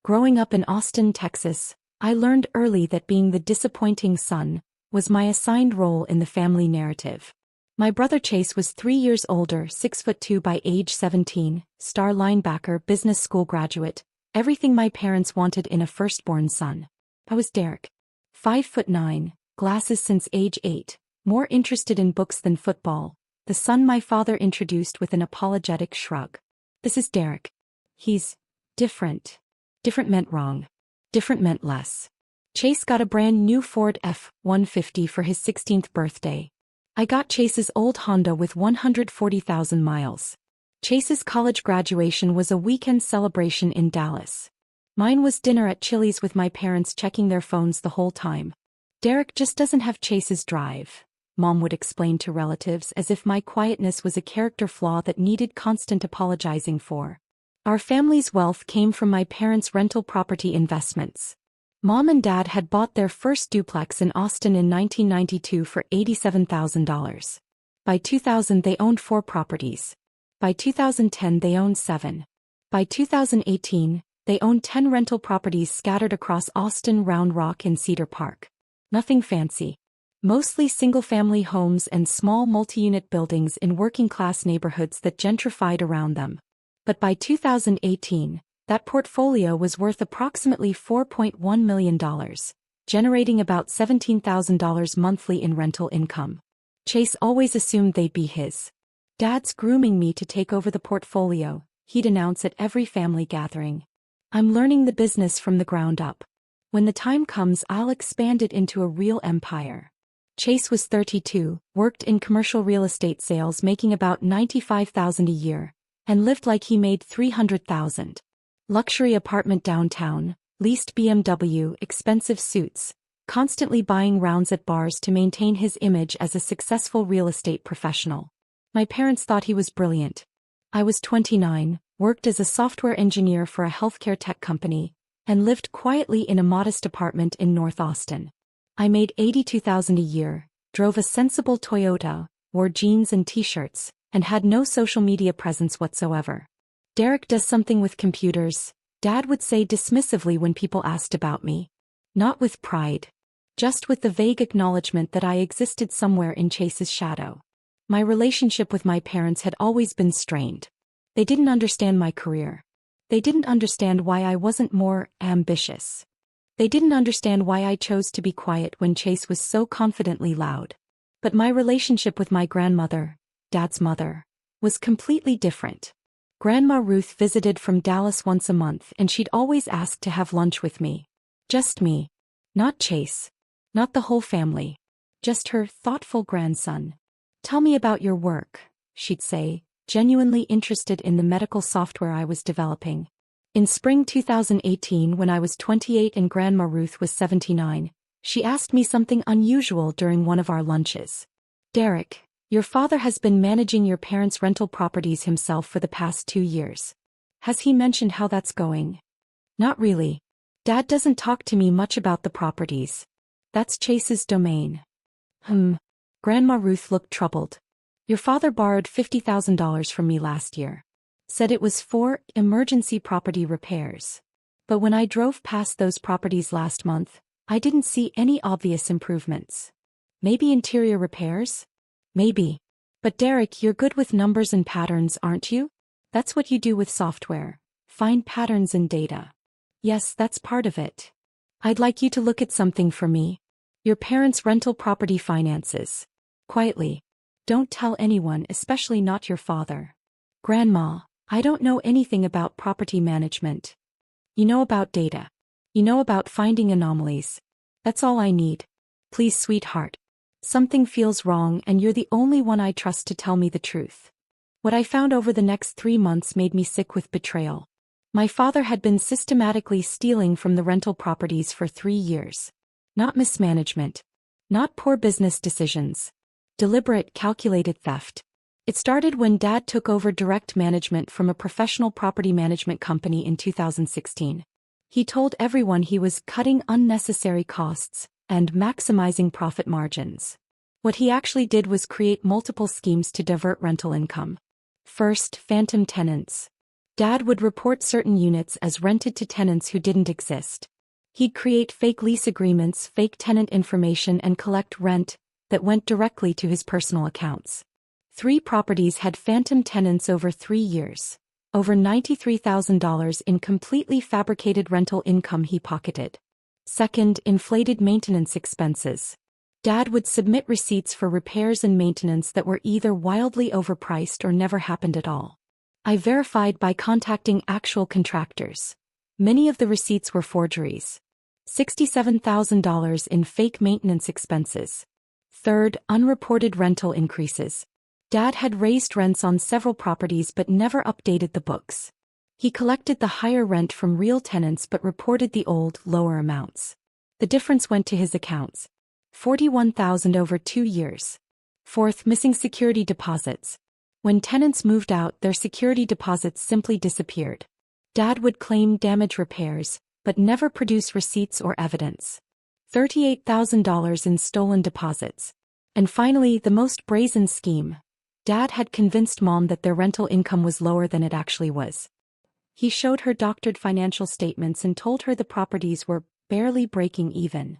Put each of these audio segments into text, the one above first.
Growing up in Austin, Texas, I learned early that being the disappointing son was my assigned role in the family narrative. My brother Chase was 3 years older, 6'2" by age 17, star linebacker, business school graduate, everything my parents wanted in a firstborn son. I was Derek. 5'9", glasses since age 8, more interested in books than football, the son my father introduced with an apologetic shrug. This is Derek. He's different. Different meant wrong. Different meant less. Chase got a brand new Ford F-150 for his 16th birthday. I got Chase's old Honda with 140,000 miles. Chase's college graduation was a weekend celebration in Dallas. Mine was dinner at Chili's with my parents checking their phones the whole time. Derek just doesn't have Chase's drive, Mom would explain to relatives as if my quietness was a character flaw that needed constant apologizing for. Our family's wealth came from my parents' rental property investments. Mom and Dad had bought their first duplex in Austin in 1992 for $87,000. By 2000 they owned 4 properties. By 2010 they owned 7. By 2018, they owned 10 rental properties scattered across Austin, Round Rock, and Cedar Park. Nothing fancy. Mostly single-family homes and small multi-unit buildings in working-class neighborhoods that gentrified around them. But by 2018, that portfolio was worth approximately $4.1 million, generating about $17,000 monthly in rental income. Chase always assumed they'd be his. Dad's grooming me to take over the portfolio, he'd announce at every family gathering. I'm learning the business from the ground up. When the time comes, I'll expand it into a real empire. Chase was 32, worked in commercial real estate sales making about $95,000 a year, and lived like he made $300,000. Luxury apartment downtown, leased BMW, expensive suits, constantly buying rounds at bars to maintain his image as a successful real estate professional. My parents thought he was brilliant. I was 29, worked as a software engineer for a healthcare tech company, and lived quietly in a modest apartment in North Austin. I made $82,000 a year, drove a sensible Toyota, wore jeans and t-shirts, and had no social media presence whatsoever. Derek does something with computers, Dad would say dismissively when people asked about me. Not with pride. Just with the vague acknowledgement that I existed somewhere in Chase's shadow. My relationship with my parents had always been strained. They didn't understand my career. They didn't understand why I wasn't more ambitious. They didn't understand why I chose to be quiet when Chase was so confidently loud. But my relationship with my grandmother, Dad's mother, was completely different. Grandma Ruth visited from Dallas once a month and she'd always ask to have lunch with me. Just me. Not Chase. Not the whole family. Just her thoughtful grandson. Tell me about your work, she'd say, genuinely interested in the medical software I was developing. In spring 2018, when I was 28 and Grandma Ruth was 79, she asked me something unusual during one of our lunches. Derek, your father has been managing your parents' rental properties himself for the past 2 years. Has he mentioned how that's going? Not really. Dad doesn't talk to me much about the properties. That's Chase's domain. Grandma Ruth looked troubled. Your father borrowed $50,000 from me last year. Said it was for emergency property repairs. But when I drove past those properties last month, I didn't see any obvious improvements. Maybe interior repairs? Maybe. But Derek, you're good with numbers and patterns, aren't you? That's what you do with software. Find patterns in data. Yes, that's part of it. I'd like you to look at something for me. Your parents' rental property finances. Quietly. Don't tell anyone, especially not your father. Grandma, I don't know anything about property management. You know about data. You know about finding anomalies. That's all I need. Please, sweetheart. Something feels wrong and you're the only one I trust to tell me the truth. What I found over the next 3 months made me sick with betrayal. My father had been systematically stealing from the rental properties for 3 years. Not mismanagement. Not poor business decisions. Deliberate, calculated theft. It started when Dad took over direct management from a professional property management company in 2016. He told everyone he was cutting unnecessary costs and maximizing profit margins. What he actually did was create multiple schemes to divert rental income. First, phantom tenants. Dad would report certain units as rented to tenants who didn't exist. He'd create fake lease agreements, fake tenant information, and collect rent that went directly to his personal accounts. 3 properties had phantom tenants over 3 years. Over $93,000 in completely fabricated rental income he pocketed. Second, inflated maintenance expenses. Dad would submit receipts for repairs and maintenance that were either wildly overpriced or never happened at all. I verified by contacting actual contractors. Many of the receipts were forgeries. $67,000 in fake maintenance expenses. Third, unreported rental increases. Dad had raised rents on several properties but never updated the books. He collected the higher rent from real tenants but reported the old, lower amounts. The difference went to his accounts. $41,000 over 2 years. Fourth, missing security deposits. When tenants moved out, their security deposits simply disappeared. Dad would claim damage repairs, but never produce receipts or evidence. $38,000 in stolen deposits. And finally, the most brazen scheme. Dad had convinced Mom that their rental income was lower than it actually was. He showed her doctored financial statements and told her the properties were barely breaking even.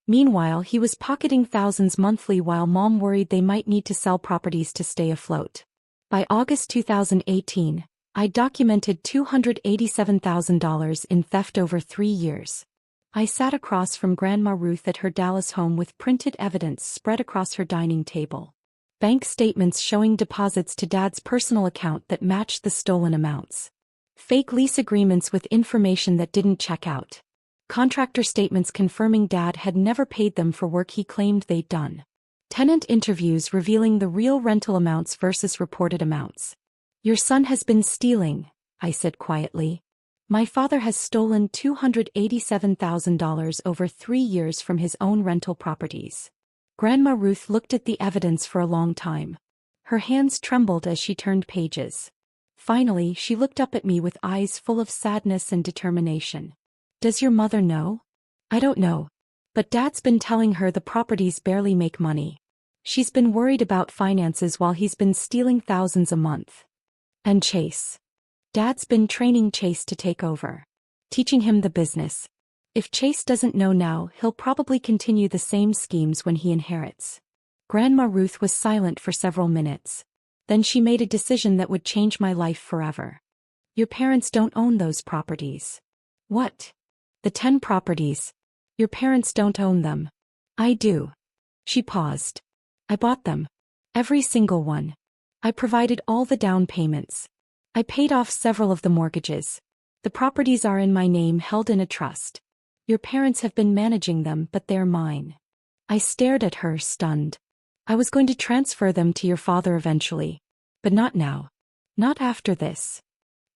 Meanwhile, he was pocketing thousands monthly while Mom worried they might need to sell properties to stay afloat. By August 2018, I documented $287,000 in theft over 3 years. I sat across from Grandma Ruth at her Dallas home with printed evidence spread across her dining table. Bank statements showing deposits to Dad's personal account that matched the stolen amounts. Fake lease agreements with information that didn't check out. Contractor statements confirming Dad had never paid them for work he claimed they'd done. Tenant interviews revealing the real rental amounts versus reported amounts. "Your son has been stealing," I said quietly. "My father has stolen $287,000 over 3 years from his own rental properties." Grandma Ruth looked at the evidence for a long time. Her hands trembled as she turned pages. Finally, she looked up at me with eyes full of sadness and determination. "Does your mother know?" "I don't know. But Dad's been telling her the properties barely make money. She's been worried about finances while he's been stealing thousands a month. And Chase. Dad's been training Chase to take over. Teaching him the business. If Chase doesn't know now, he'll probably continue the same schemes when he inherits." Grandma Ruth was silent for several minutes. Then she made a decision that would change my life forever. "Your parents don't own those properties." "What?" "The 10 properties. Your parents don't own them." "I do." She paused. "I bought them. Every single one. I provided all the down payments. I paid off several of the mortgages. The properties are in my name, held in a trust. Your parents have been managing them, but they're mine." I stared at her, stunned. "I was going to transfer them to your father eventually. But not now. Not after this."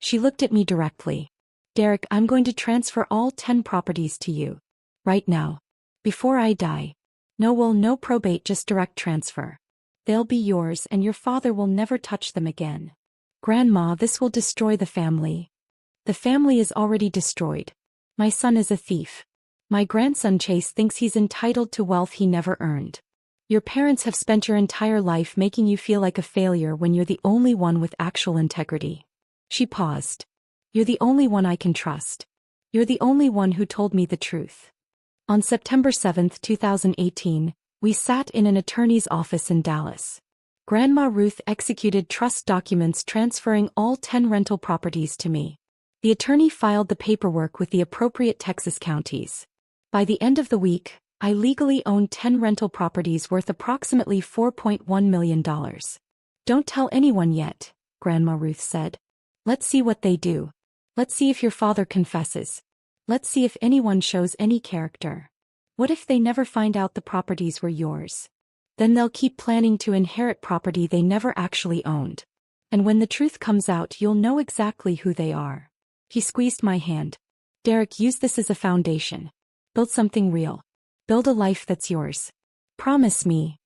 She looked at me directly. "Derek, I'm going to transfer all 10 properties to you. Right now. Before I die. No will, no probate, just direct transfer. They'll be yours and your father will never touch them again." "Grandma, this will destroy the family." "The family is already destroyed. My son is a thief. My grandson Chase thinks he's entitled to wealth he never earned. Your parents have spent your entire life making you feel like a failure when you're the only one with actual integrity." She paused. "You're the only one I can trust. You're the only one who told me the truth." On September 7, 2018, we sat in an attorney's office in Dallas. Grandma Ruth executed trust documents transferring all 10 rental properties to me. The attorney filed the paperwork with the appropriate Texas counties. By the end of the week, I legally owned 10 rental properties worth approximately $4.1 million. "Don't tell anyone yet," Grandma Ruth said. "Let's see what they do. Let's see if your father confesses. Let's see if anyone shows any character. What if they never find out the properties were yours? Then they'll keep planning to inherit property they never actually owned. And when the truth comes out, you'll know exactly who they are." He squeezed my hand. "Derek, use this as a foundation. Build something real. Build a life that's yours. Promise me."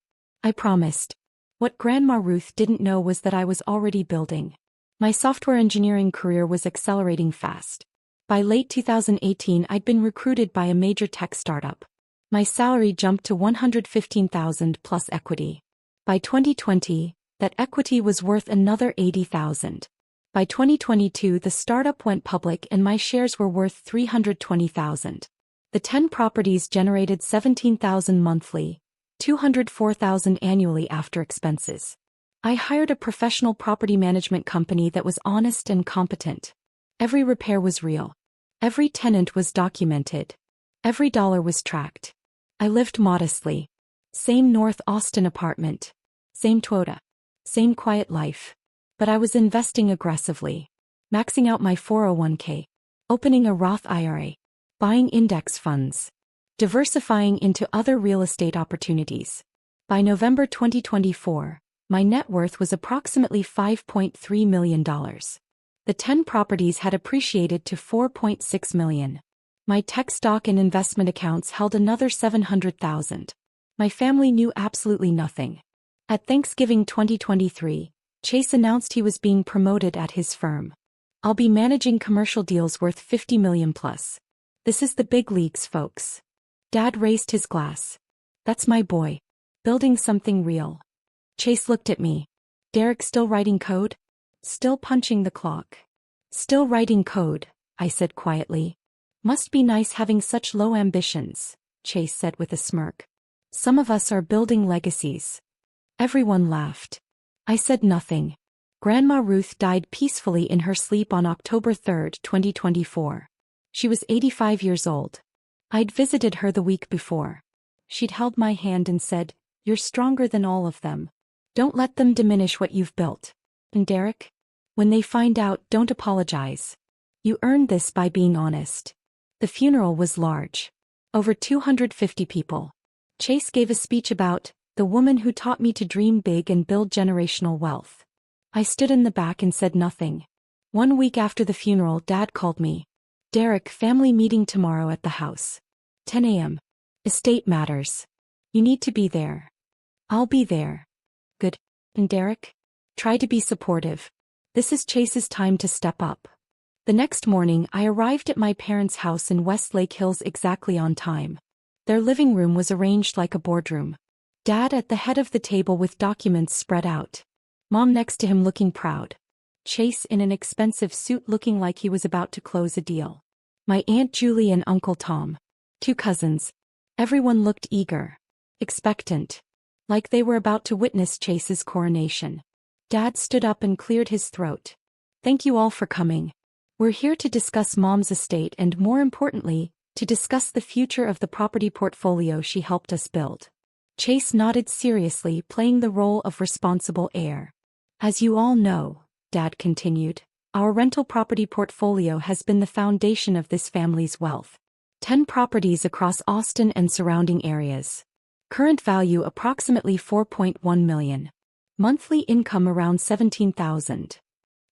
I promised. What Grandma Ruth didn't know was that I was already building. My software engineering career was accelerating fast. By late 2018, I'd been recruited by a major tech startup. My salary jumped to $115,000 plus equity. By 2020, that equity was worth another $80,000. By 2022, the startup went public and my shares were worth $320,000. The 10 properties generated $17,000 monthly, $204,000 annually after expenses. I hired a professional property management company that was honest and competent. Every repair was real. Every tenant was documented. Every dollar was tracked. I lived modestly. Same North Austin apartment. Same Toyota. Same quiet life. But I was investing aggressively. Maxing out my 401k. Opening a Roth IRA. Buying index funds. Diversifying into other real estate opportunities. By November 2024, my net worth was approximately $5.3 million. The 10 properties had appreciated to $4.6 million. My tech stock and investment accounts held another $700,000. My family knew absolutely nothing. At Thanksgiving 2023, Chase announced he was being promoted at his firm. I'll be managing commercial deals worth $50 million plus. This is the big leagues, folks. Dad raised his glass. That's my boy. Building something real. Chase looked at me. Derek still writing code? Still punching the clock. Still writing code, I said quietly. Must be nice having such low ambitions, Chase said with a smirk. Some of us are building legacies. Everyone laughed. I said nothing. Grandma Ruth died peacefully in her sleep on October 3, 2024. She was 85 years old. I'd visited her the week before. She'd held my hand and said, "You're stronger than all of them. Don't let them diminish what you've built. And Derek? When they find out, don't apologize. You earned this by being honest." The funeral was large. Over 250 people. Chase gave a speech about the woman who taught me to dream big and build generational wealth. I stood in the back and said nothing. 1 week after the funeral, Dad called me. "Derek, family meeting tomorrow at the house. 10 a.m. Estate matters. You need to be there." "I'll be there." "Good. And Derek? Try to be supportive. This is Chase's time to step up." The next morning, I arrived at my parents' house in West Lake Hills exactly on time. Their living room was arranged like a boardroom. Dad at the head of the table with documents spread out. Mom next to him looking proud. Chase in an expensive suit looking like he was about to close a deal. My Aunt Julie and Uncle Tom. 2 cousins. Everyone looked eager. Expectant. Like they were about to witness Chase's coronation. Dad stood up and cleared his throat. "Thank you all for coming. We're here to discuss Mom's estate and, more importantly, to discuss the future of the property portfolio she helped us build." Chase nodded seriously, playing the role of responsible heir. "As you all know," Dad continued, "our rental property portfolio has been the foundation of this family's wealth. 10 properties across Austin and surrounding areas. Current value approximately $4.1 million. Monthly income around $17,000.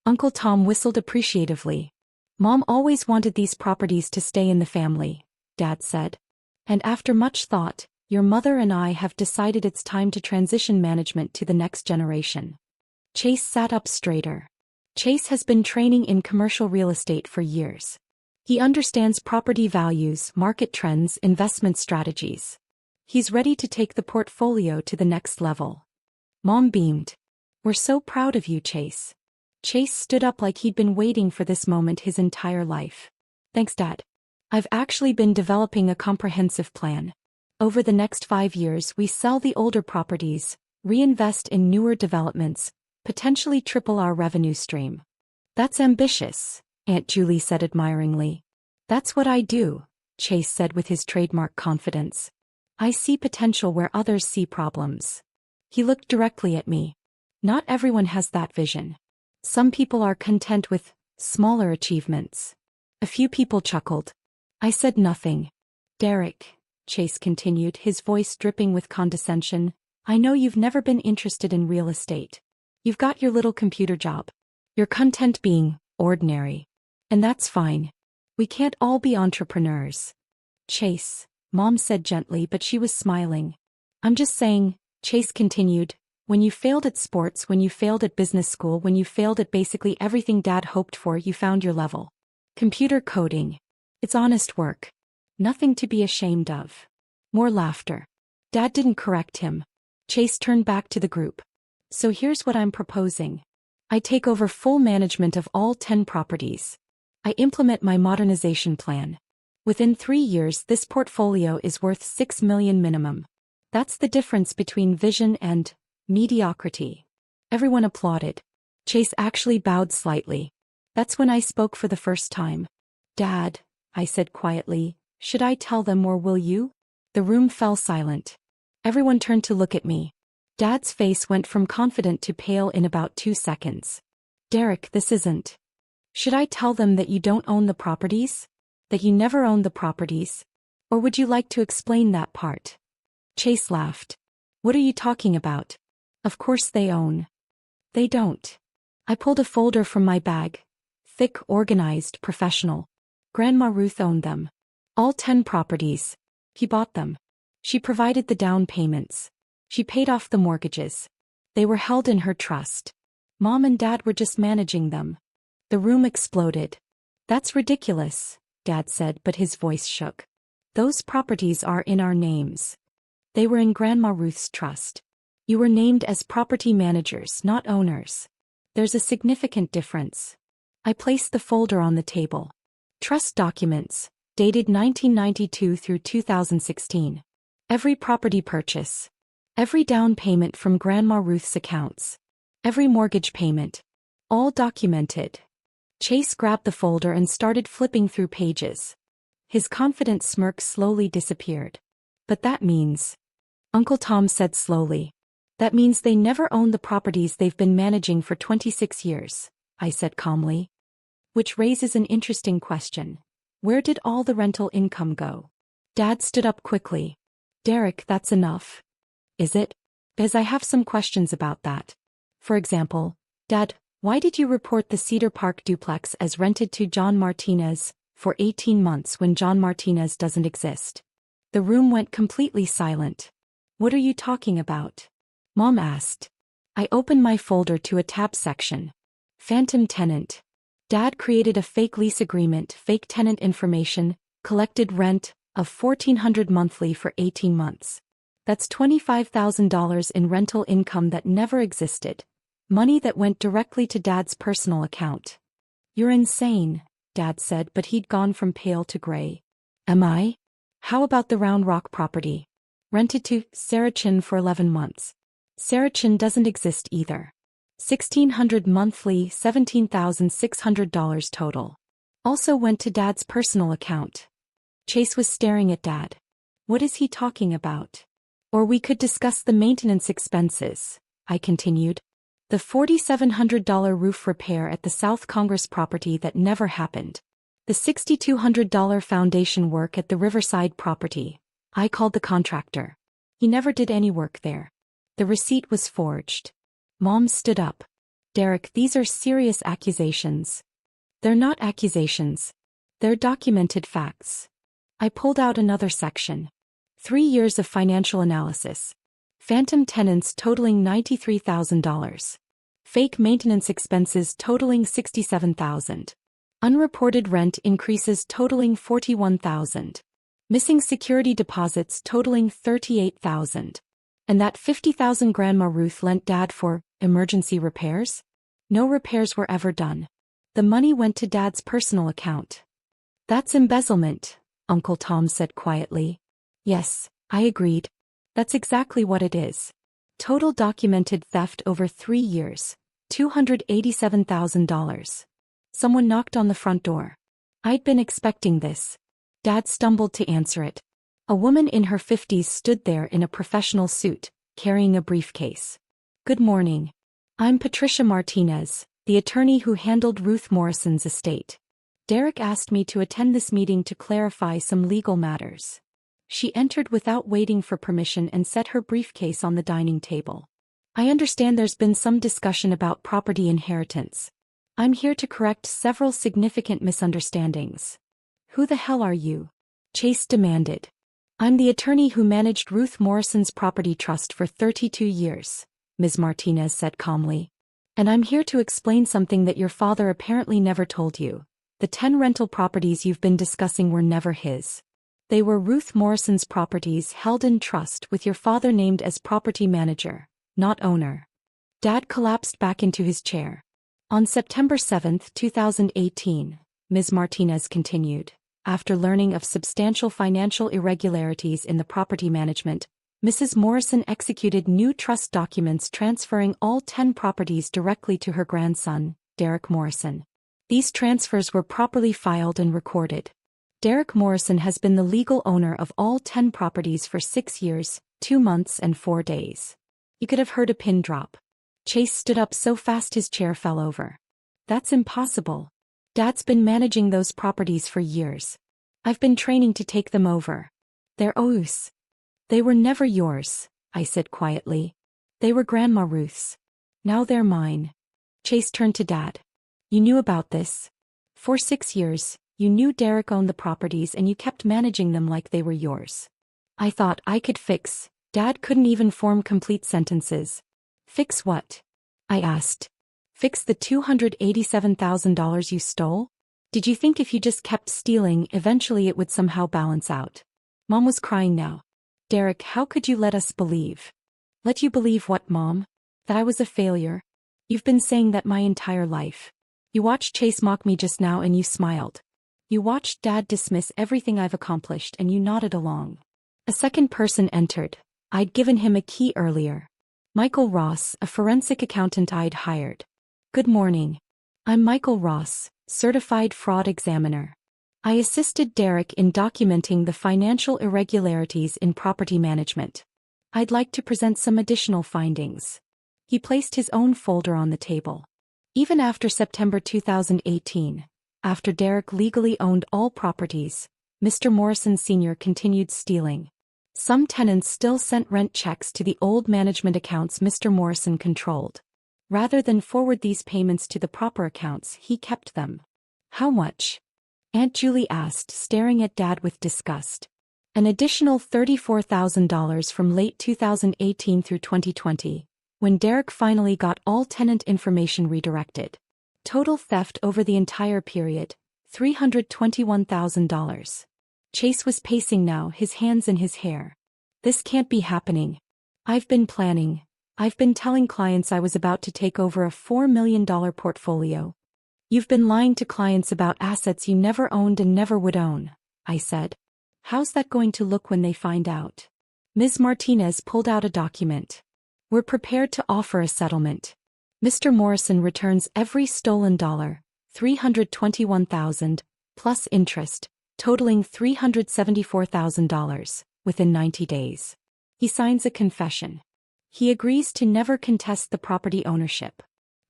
Uncle Tom whistled appreciatively. "Mom always wanted these properties to stay in the family," Dad said. "And after much thought, your mother and I have decided it's time to transition management to the next generation." Chase sat up straighter. Chase has been training in commercial real estate for years. He understands property values, market trends, investment strategies. He's ready to take the portfolio to the next level. Mom beamed. "We're so proud of you, Chase." Chase stood up like he'd been waiting for this moment his entire life. "Thanks, Dad. I've actually been developing a comprehensive plan. Over the next 5 years, we sell the older properties, reinvest in newer developments, potentially triple our revenue stream." "That's ambitious," Aunt Julie said admiringly. "That's what I do," Chase said with his trademark confidence. "I see potential where others see problems." He looked directly at me. "Not everyone has that vision. Some people are content with smaller achievements." A few people chuckled. I said nothing. "Derek," Chase continued, his voice dripping with condescension, "I know you've never been interested in real estate. You've got your little computer job. You're content being ordinary. And that's fine. We can't all be entrepreneurs." "Chase," Mom said gently, but she was smiling. "I'm just saying," Chase continued, "when you failed at sports, when you failed at business school, when you failed at basically everything Dad hoped for, you found your level. Computer coding. It's honest work. Nothing to be ashamed of." More laughter. Dad didn't correct him. Chase turned back to the group. "So here's what I'm proposing. I take over full management of all 10 properties. I implement my modernization plan. Within 3 years, this portfolio is worth $6 million minimum. That's the difference between vision and mediocrity. Everyone applauded. Chase actually bowed slightly. That's when I spoke for the first time. Dad, I said quietly, should I tell them or will you? The room fell silent. Everyone turned to look at me. Dad's face went from confident to pale in about 2 seconds. Derek, this isn't. Should I tell them that you don't own the properties? That you never owned the properties? Or would you like to explain that part? Chase laughed. What are you talking about? Of course they own. They don't. I pulled a folder from my bag. Thick, organized, professional. Grandma Ruth owned them. All 10 properties. He bought them. She provided the down payments. She paid off the mortgages. They were held in her trust. Mom and Dad were just managing them. The room exploded. That's ridiculous, Dad said, but his voice shook. Those properties are in our names. They were in Grandma Ruth's trust. You were named as property managers, not owners. There's a significant difference. I placed the folder on the table. Trust documents, dated 1992 through 2016. Every property purchase. Every down payment from Grandma Ruth's accounts. Every mortgage payment. All documented. Chase grabbed the folder and started flipping through pages. His confident smirk slowly disappeared. But that means, Uncle Tom said slowly, that means they never owned the properties they've been managing for 26 years, I said calmly. Which raises an interesting question. Where did all the rental income go? Dad stood up quickly. Derek, that's enough. Is it? Because I have some questions about that. For example, Dad, why did you report the Cedar Park duplex as rented to John Martinez for 18 months when John Martinez doesn't exist? The room went completely silent. What are you talking about? Mom asked. I opened my folder to a tab section. Phantom tenant. Dad created a fake lease agreement, fake tenant information, collected rent of $1,400 monthly for 18 months. That's $25,000 in rental income that never existed. Money that went directly to Dad's personal account. You're insane, Dad said, but he'd gone from pale to gray. Am I? How about the Round Rock property? Rented to Sarah Chin for 11 months. Sarah Chin doesn't exist either. $1,600 monthly, $17,600 total. Also went to Dad's personal account. Chase was staring at Dad. What is he talking about? Or we could discuss the maintenance expenses, I continued. The $4,700 roof repair at the South Congress property that never happened. The $6,200 foundation work at the Riverside property. I called the contractor. He never did any work there. The receipt was forged. Mom stood up. Derek, these are serious accusations. They're not accusations. They're documented facts. I pulled out another section. 3 years of financial analysis. Phantom tenants totaling $93,000. Fake maintenance expenses totaling $67,000. Unreported rent increases totaling $41,000. Missing security deposits totaling $38,000. And that $50,000 Grandma Ruth lent Dad for emergency repairs? No repairs were ever done. The money went to Dad's personal account. That's embezzlement, Uncle Tom said quietly. Yes, I agreed. That's exactly what it is. Total documented theft over 3 years. $287,000. Someone knocked on the front door. I'd been expecting this. Dad stumbled to answer it. A woman in her 50s stood there in a professional suit, carrying a briefcase. Good morning. I'm Patricia Martinez, the attorney who handled Ruth Morrison's estate. Derek asked me to attend this meeting to clarify some legal matters. She entered without waiting for permission and set her briefcase on the dining table. I understand there's been some discussion about property inheritance. I'm here to correct several significant misunderstandings. Who the hell are you? Chase demanded. I'm the attorney who managed Ruth Morrison's property trust for 32 years, Ms. Martinez said calmly. And I'm here to explain something that your father apparently never told you. The 10 rental properties you've been discussing were never his. They were Ruth Morrison's properties held in trust with your father named as property manager, not owner. Dad collapsed back into his chair. On September 7, 2018, Ms. Martinez continued. After learning of substantial financial irregularities in the property management, Mrs. Morrison executed new trust documents transferring all 10 properties directly to her grandson, Derek Morrison. These transfers were properly filed and recorded. Derek Morrison has been the legal owner of all 10 properties for 6 years, 2 months and 4 days. You could have heard a pin drop. Chase stood up so fast his chair fell over. That's impossible. Dad's been managing those properties for years. I've been training to take them over. They're ours. They were never yours, I said quietly. They were Grandma Ruth's. Now they're mine. Chase turned to Dad. You knew about this. For 6 years, you knew Derek owned the properties and you kept managing them like they were yours. I thought I could fix. Dad couldn't even form complete sentences. Fix what? I asked. Fix the $287,000 you stole? Did you think if you just kept stealing, eventually it would somehow balance out? Mom was crying now. Derek, how could you let us believe? Let you believe what, Mom? That I was a failure? You've been saying that my entire life. You watched Chase mock me just now and you smiled. You watched Dad dismiss everything I've accomplished and you nodded along. A second person entered. I'd given him a key earlier. Michael Ross, a forensic accountant I'd hired. Good morning. I'm Michael Ross, certified fraud examiner. I assisted Derek in documenting the financial irregularities in property management. I'd like to present some additional findings. He placed his own folder on the table. Even after September 2018, after Derek legally owned all properties, Mr. Morrison Sr. continued stealing. Some tenants still sent rent checks to the old management accounts Mr. Morrison controlled. Rather than forward these payments to the proper accounts, he kept them. How much? Aunt Julie asked, staring at Dad with disgust. An additional $34,000 from late 2018 through 2020, when Derek finally got all tenant information redirected. Total theft over the entire period, $321,000. Chase was pacing now, his hands in his hair. This can't be happening. I've been planning. I've been telling clients I was about to take over a $4 million portfolio. You've been lying to clients about assets you never owned and never would own, I said. How's that going to look when they find out? Ms. Martinez pulled out a document. We're prepared to offer a settlement. Mr. Morrison returns every stolen dollar, $321,000, plus interest, totaling $374,000, within 90 days. He signs a confession. He agrees to never contest the property ownership.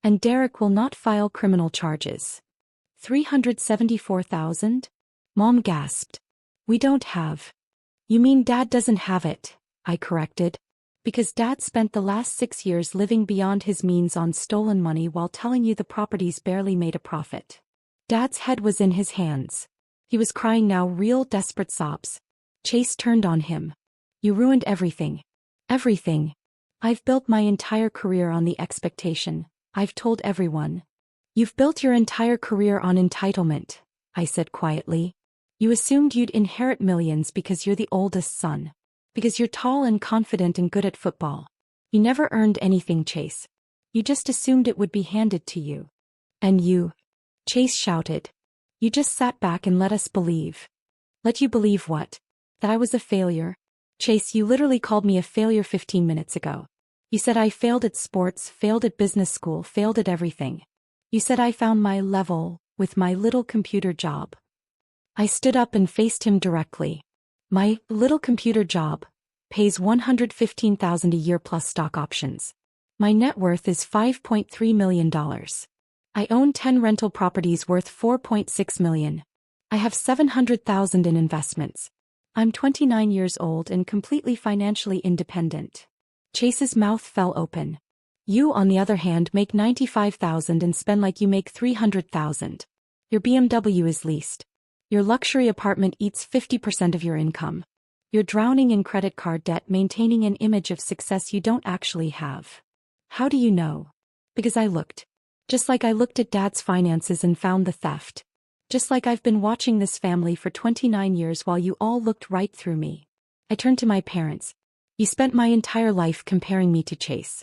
And Derek will not file criminal charges. $374,000? Mom gasped. We don't have. You mean Dad doesn't have it, I corrected. Because Dad spent the last 6 years living beyond his means on stolen money while telling you the properties barely made a profit. Dad's head was in his hands. He was crying now, real desperate sobs. Chase turned on him. You ruined everything. Everything. I've built my entire career on the expectation. I've told everyone. You've built your entire career on entitlement, I said quietly. You assumed you'd inherit millions because you're the oldest son. Because you're tall and confident and good at football. You never earned anything, Chase. You just assumed it would be handed to you. And you, Chase shouted. You just sat back and let us believe. Let you believe what? That I was a failure? Chase, you literally called me a failure 15 minutes ago. You said I failed at sports, failed at business school, failed at everything. You said I found my level with my little computer job. I stood up and faced him directly. My little computer job pays $115,000 a year plus stock options. My net worth is $5.3 million. I own 10 rental properties worth $4.6 million. I have $700,000 in investments. I'm 29 years old and completely financially independent. Chase's mouth fell open. You, on the other hand, make $95,000 and spend like you make $300,000. Your BMW is leased. Your luxury apartment eats 50% of your income. You're drowning in credit card debt, maintaining an image of success you don't actually have. How do you know? Because I looked. Just like I looked at Dad's finances and found the theft. Just like I've been watching this family for 29 years while you all looked right through me. I turned to my parents. You spent my entire life comparing me to Chase.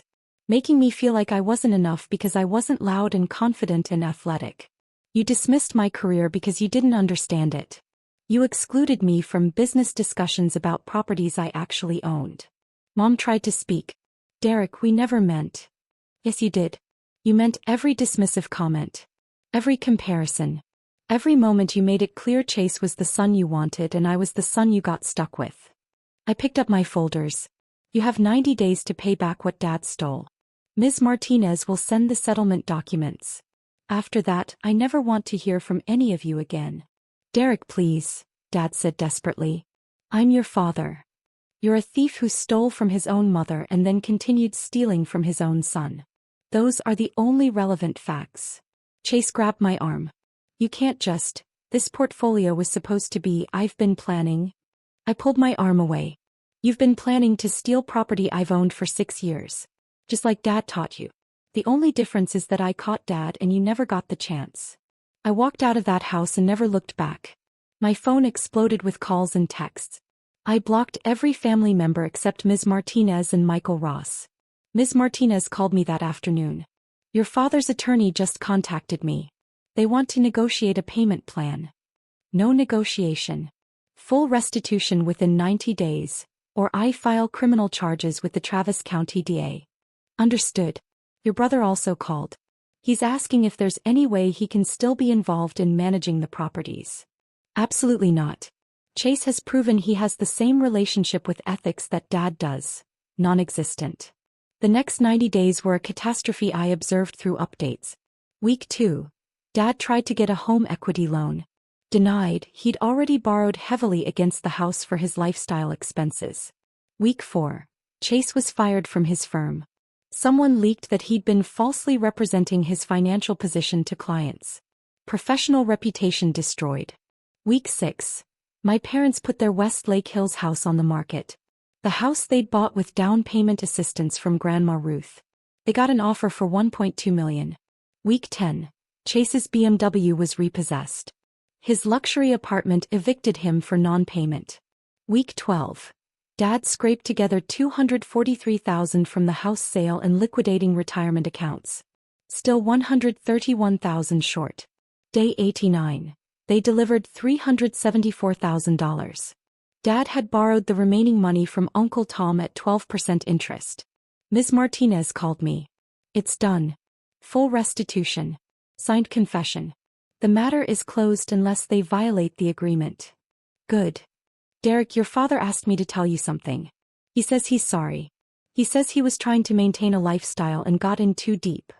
making me feel like I wasn't enough because I wasn't loud and confident and athletic. You dismissed my career because you didn't understand it. You excluded me from business discussions about properties I actually owned. Mom tried to speak. Derek, we never meant. Yes, you did. You meant every dismissive comment. Every comparison. Every moment you made it clear Chase was the son you wanted and I was the son you got stuck with. I picked up my folders. You have 90 days to pay back what Dad stole. Ms. Martinez will send the settlement documents. After that, I never want to hear from any of you again. Derek, please, Dad said desperately. I'm your father. You're a thief who stole from his own mother and then continued stealing from his own son. Those are the only relevant facts. Chase grabbed my arm. You can't just. This portfolio was supposed to be. I've been planning. I pulled my arm away. You've been planning to steal property I've owned for 6 years. Just like Dad taught you. The only difference is that I caught Dad and you never got the chance. I walked out of that house and never looked back. My phone exploded with calls and texts. I blocked every family member except Ms. Martinez and Michael Ross. Ms. Martinez called me that afternoon. Your father's attorney just contacted me. They want to negotiate a payment plan. No negotiation. Full restitution within 90 days, or I file criminal charges with the Travis County DA. Understood. Your brother also called. He's asking if there's any way he can still be involved in managing the properties. Absolutely not. Chase has proven he has the same relationship with ethics that Dad does. Non-existent. The next 90 days were a catastrophe I observed through updates. Week 2. Dad tried to get a home equity loan. Denied. He'd already borrowed heavily against the house for his lifestyle expenses. Week 4. Chase was fired from his firm. Someone leaked that he'd been falsely representing his financial position to clients. Professional reputation destroyed. Week 6. My parents put their West Lake Hills house on the market. The house they'd bought with down payment assistance from Grandma Ruth. They got an offer for $1.2 million. Week 10. Chase's BMW was repossessed. His luxury apartment evicted him for non-payment. Week 12. Dad scraped together $243,000 from the house sale and liquidating retirement accounts. Still $131,000 short. Day 89. They delivered $374,000. Dad had borrowed the remaining money from Uncle Tom at 12% interest. Ms. Martinez called me. It's done. Full restitution. Signed confession. The matter is closed unless they violate the agreement. Good. Derek, your father asked me to tell you something. He says he's sorry. He says he was trying to maintain a lifestyle and got in too deep.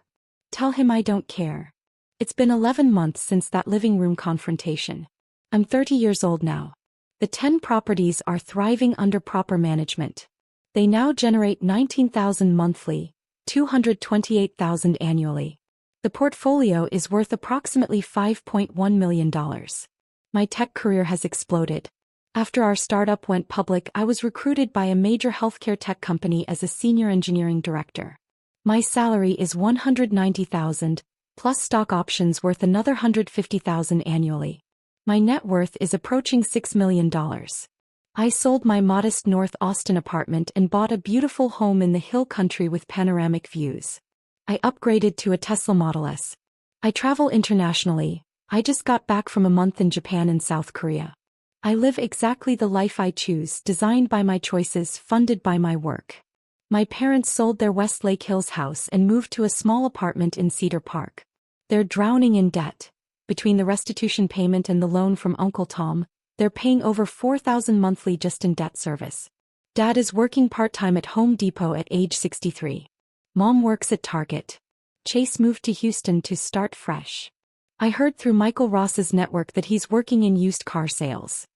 Tell him I don't care. It's been 11 months since that living room confrontation. I'm 30 years old now. The 10 properties are thriving under proper management. They now generate $19,000 monthly, $228,000 annually. The portfolio is worth approximately $5.1 million. My tech career has exploded. After our startup went public, I was recruited by a major healthcare tech company as a senior engineering director. My salary is $190,000, plus stock options worth another $150,000 annually. My net worth is approaching $6 million. I sold my modest North Austin apartment and bought a beautiful home in the hill country with panoramic views. I upgraded to a Tesla Model S. I travel internationally. I just got back from a month in Japan and South Korea. I live exactly the life I choose, designed by my choices, funded by my work. My parents sold their West Lake Hills house and moved to a small apartment in Cedar Park. They're drowning in debt. Between the restitution payment and the loan from Uncle Tom, they're paying over $4,000 monthly just in debt service. Dad is working part-time at Home Depot at age 63. Mom works at Target. Chase moved to Houston to start fresh. I heard through Michael Ross's network that he's working in used car sales.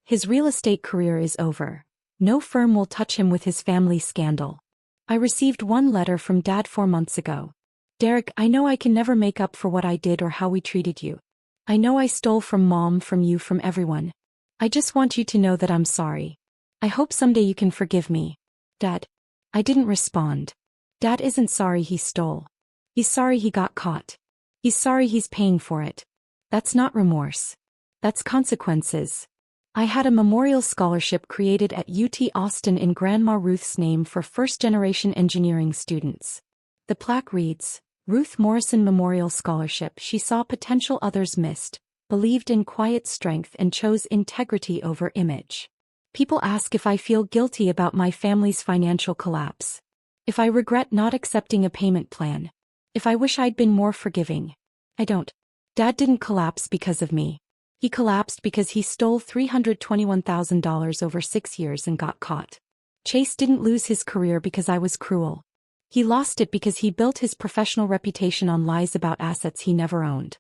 His real estate career is over. No firm will touch him with his family scandal. I received one letter from Dad 4 months ago. Derek, I know I can never make up for what I did or how we treated you. I know I stole from Mom, from you, from everyone. I just want you to know that I'm sorry. I hope someday you can forgive me. Dad. I didn't respond. Dad isn't sorry he stole. He's sorry he got caught. He's sorry he's paying for it. That's not remorse. That's consequences. I had a memorial scholarship created at UT Austin in Grandma Ruth's name for first-generation engineering students. The plaque reads, Ruth Morrison Memorial Scholarship. She saw potential others missed, believed in quiet strength and chose integrity over image. People ask if I feel guilty about my family's financial collapse. If I regret not accepting a payment plan. If I wish I'd been more forgiving. I don't. Dad didn't collapse because of me. He collapsed because he stole $321,000 over 6 years and got caught. Chase didn't lose his career because I was cruel. He lost it because he built his professional reputation on lies about assets he never owned.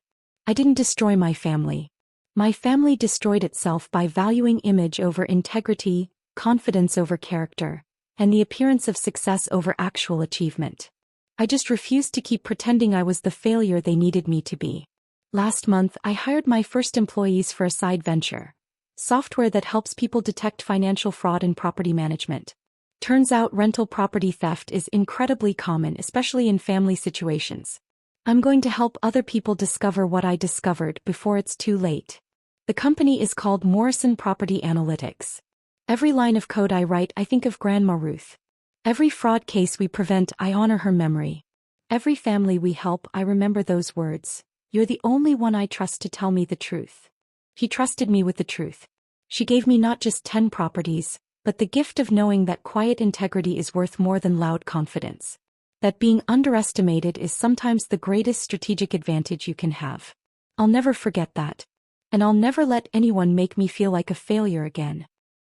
I didn't destroy my family. My family destroyed itself by valuing image over integrity, confidence over character, and the appearance of success over actual achievement. I just refused to keep pretending I was the failure they needed me to be. Last month, I hired my first employees for a side venture. Software that helps people detect financial fraud in property management. Turns out rental property theft is incredibly common, especially in family situations. I'm going to help other people discover what I discovered before it's too late. The company is called Morrison Property Analytics. Every line of code I write, I think of Grandma Ruth. Every fraud case we prevent, I honor her memory. Every family we help, I remember those words. You're the only one I trust to tell me the truth. She trusted me with the truth. She gave me not just 10 properties, but the gift of knowing that quiet integrity is worth more than loud confidence. That being underestimated is sometimes the greatest strategic advantage you can have. I'll never forget that. And I'll never let anyone make me feel like a failure again.